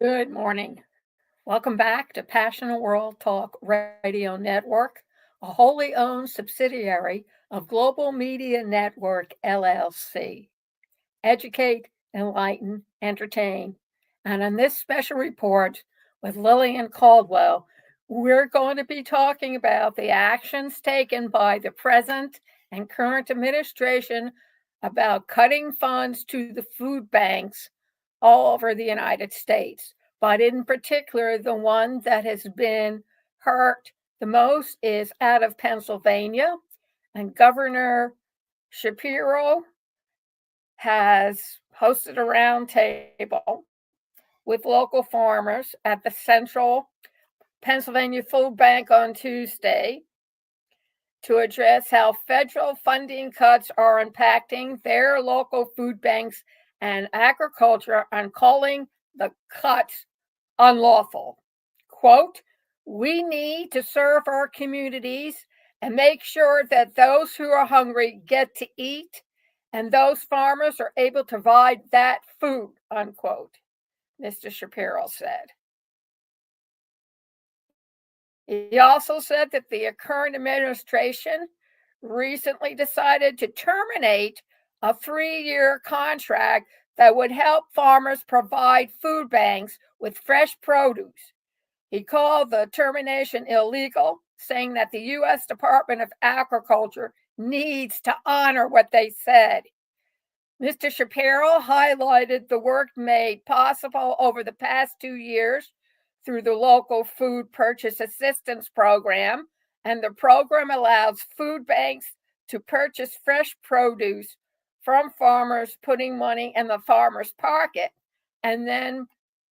Good morning. Welcome back to Passionate World Talk Radio Network, a wholly owned subsidiary of Global Media Network LLC. Educate, enlighten, entertain. And on this special report with Lillian Cauldwell, we're going to be talking about the actions taken by the present and current administration about cutting funds to the food banks all over the United States. But in particular, the one that has been hurt the most is out of Pennsylvania. And Governor Shapiro has hosted a roundtable with local farmers at the Central Pennsylvania Food Bank on Tuesday to address how federal funding cuts are impacting their local food banks and agriculture, and calling the cuts unlawful. Quote, "We need to serve our communities and make sure that those who are hungry get to eat and those farmers are able to provide that food," unquote, Mr. Shapiro said. He also said that the current administration recently decided to terminate a 3-year contract that would help farmers provide food banks with fresh produce. He called the termination illegal, saying that the U.S. Department of Agriculture needs to honor what they said. Mr. Shapiro highlighted the work made possible over the past 2 years through the local food purchase assistance program, and the program allows food banks to purchase fresh produce from farmers, putting money in the farmer's pocket, and then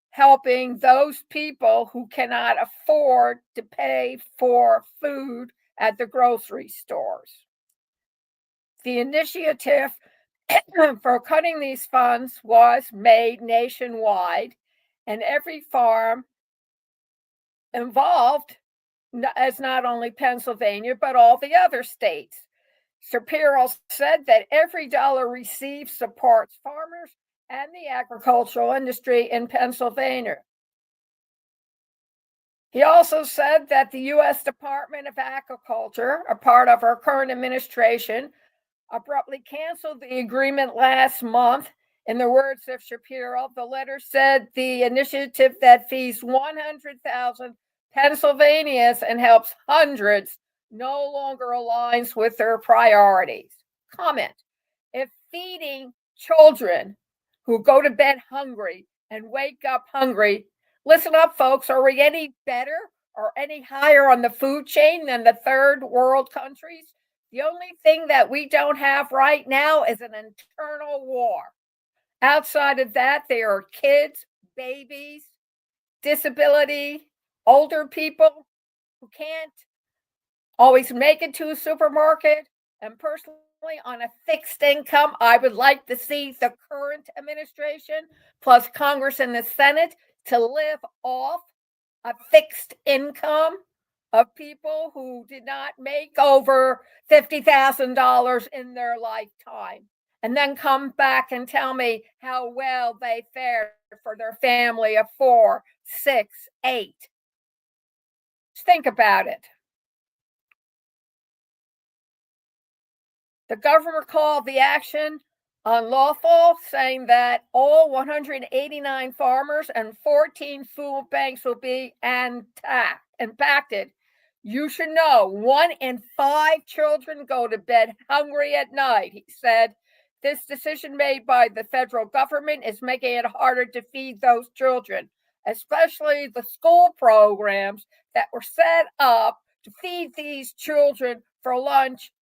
helping those people who cannot afford to pay for food at the grocery stores. The initiative for cutting these funds was made nationwide, and every farm involved, as not only Pennsylvania, but all the other states. Shapiro said that every dollar received supports farmers and the agricultural industry in Pennsylvania. He also said that the U.S. Department of Agriculture, a part of our current administration, abruptly canceled the agreement last month. In the words of Shapiro, the letter said the initiative that feeds 100,000 Pennsylvanians and helps hundreds no longer aligns with their priorities. Comment: if feeding children who go to bed hungry and wake up hungry, listen up, folks, are we any better or any higher on the food chain than the third world countries? The only thing that we don't have right now is an internal war. Outside of that, there are kids, babies, disability, older people who can't always make it to a supermarket. And personally, on a fixed income, I would like to see the current administration plus Congress and the Senate to live off a fixed income of people who did not make over $50,000 in their lifetime, and then come back and tell me how well they fared for their family of 4, 6, 8. Just think about it. The governor called the action unlawful, saying that all 189 farmers and 14 food banks will be impacted. You should know 1 in 5 children go to bed hungry at night, he said. This decision made by the federal government is making it harder to feed those children, especially the school programs that were set up to feed these children for lunch,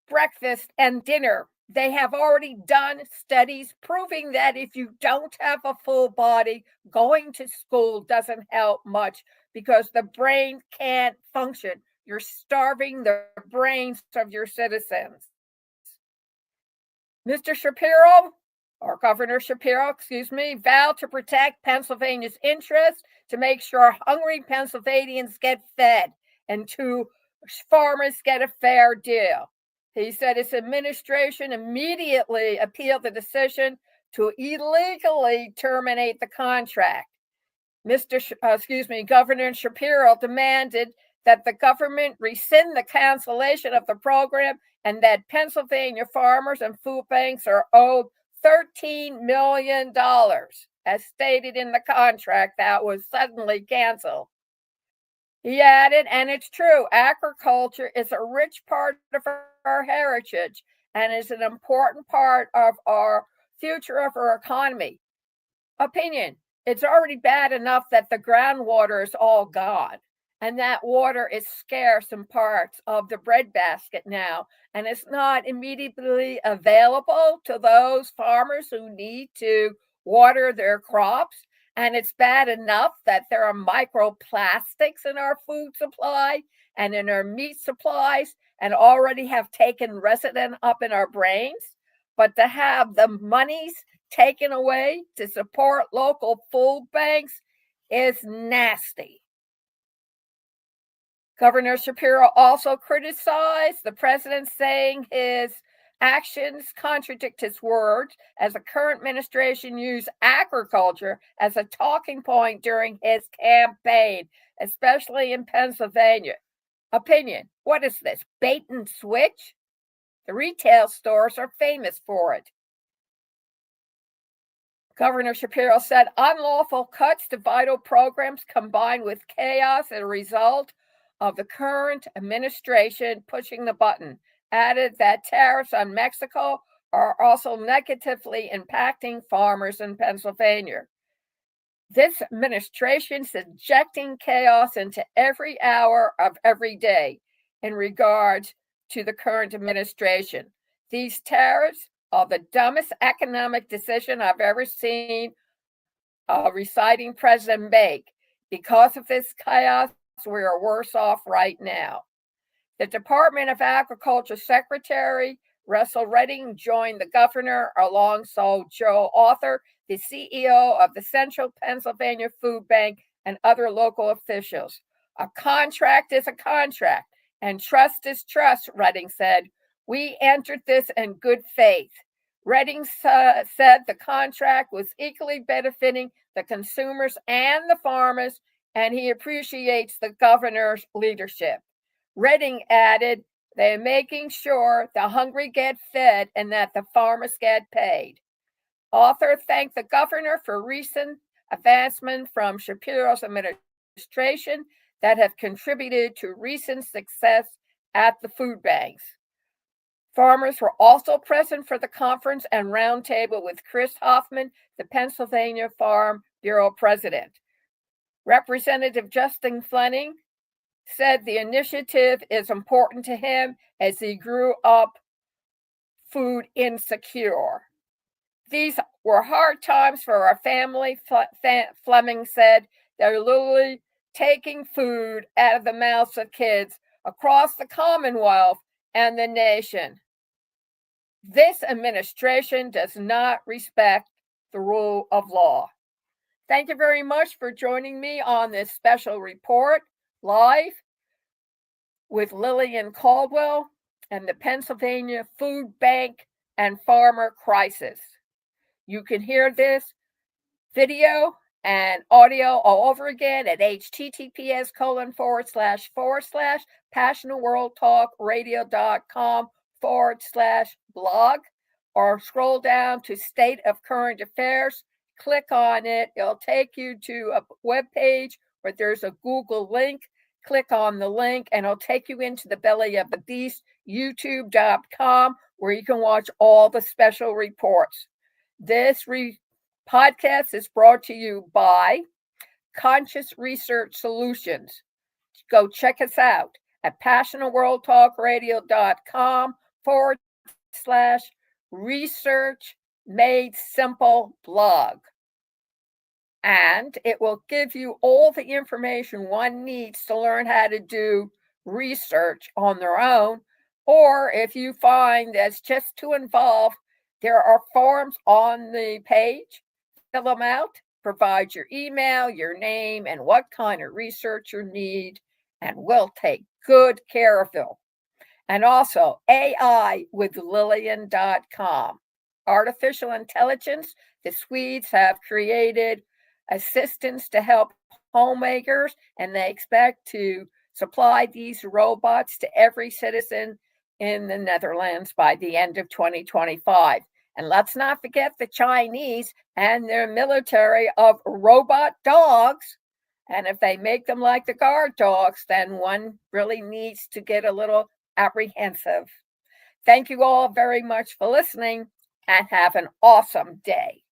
breakfast, and dinner. They have already done studies proving that if you don't have a full body, going to school doesn't help much because the brain can't function. You're starving the brains of your citizens. Mr. Shapiro, or Governor Shapiro, vowed to protect Pennsylvania's interests, to make sure hungry Pennsylvanians get fed and to farmers get a fair deal. He said his administration immediately appealed the decision to illegally terminate the contract. Governor Shapiro demanded that the government rescind the cancellation of the program and that Pennsylvania farmers and food banks are owed $13 million, as stated in the contract that was suddenly canceled. He added, and it's true, agriculture is a rich part of our heritage and is an important part of our future of our economy. Opinion. It's already bad enough that the groundwater is all gone and that water is scarce in parts of the breadbasket now, and it's not immediately available to those farmers who need to water their crops. And it's bad enough that there are microplastics in our food supply and in our meat supplies and already have taken residence up in our brains. But to have the monies taken away to support local food banks is nasty. Governor Shapiro also criticized the president, saying his actions contradict his words, as the current administration used agriculture as a talking point during his campaign, especially in Pennsylvania. Opinion. What is this, bait and switch? The retail stores are famous for it. Governor Shapiro said unlawful cuts to vital programs combined with chaos as a result of the current administration pushing the button. Added that tariffs on Mexico are also negatively impacting farmers in Pennsylvania. This administration is injecting chaos into every hour of every day in regards to the current administration. These tariffs are the dumbest economic decision I've ever seen a reciting president make. Because of this chaos, we are worse off right now. The Department of Agriculture Secretary Russell Redding joined the governor alongside Joe Arthur, the CEO of the Central Pennsylvania Food Bank, and other local officials. A contract is a contract, and trust is trust, Redding said. We entered this in good faith. Redding said the contract was equally benefiting the consumers and the farmers, and he appreciates the governor's leadership. Redding added, they're making sure the hungry get fed and that the farmers get paid. Arthur thanked the governor for recent advancement from Shapiro's administration that have contributed to recent success at the food banks. Farmers were also present for the conference and roundtable with Chris Hoffman, the Pennsylvania Farm Bureau president. Representative Justin Fleming said the initiative is important to him as he grew up food insecure. These were hard times for our family, Fleming said. They're literally taking food out of the mouths of kids across the Commonwealth and the nation. This administration does not respect the rule of law. Thank you very much for joining me on this special report live with Lillian Cauldwell and the Pennsylvania Food Bank and Farmer Crisis. You can hear this video and audio all over again at https://passionworldtalkradio.com/blog, or scroll down to State of Current Affairs. Click on it. It'll take you to a web page where there's a Google link. Click on the link and it'll take you into the belly of the beast, youtube.com, where you can watch all the special reports. This podcast is brought to you by Conscious Research Solutions. Go check us out at passionworldtalkradio.com/research made simple blog. And it will give you all the information one needs to learn how to do research on their own. Or if you find that's just too involved, there are forms on the page. Fill them out, provide your email, your name, and what kind of research you need, and we'll take good care of you. And also AI with Lillian.com. artificial intelligence. The Swedes have created assistants to help homemakers, and they expect to supply these robots to every citizen in the Netherlands by the end of 2025. And let's not forget the Chinese and their military of robot dogs. And if they make them like the guard dogs, then one really needs to get a little apprehensive. Thank you all very much for listening, and have an awesome day.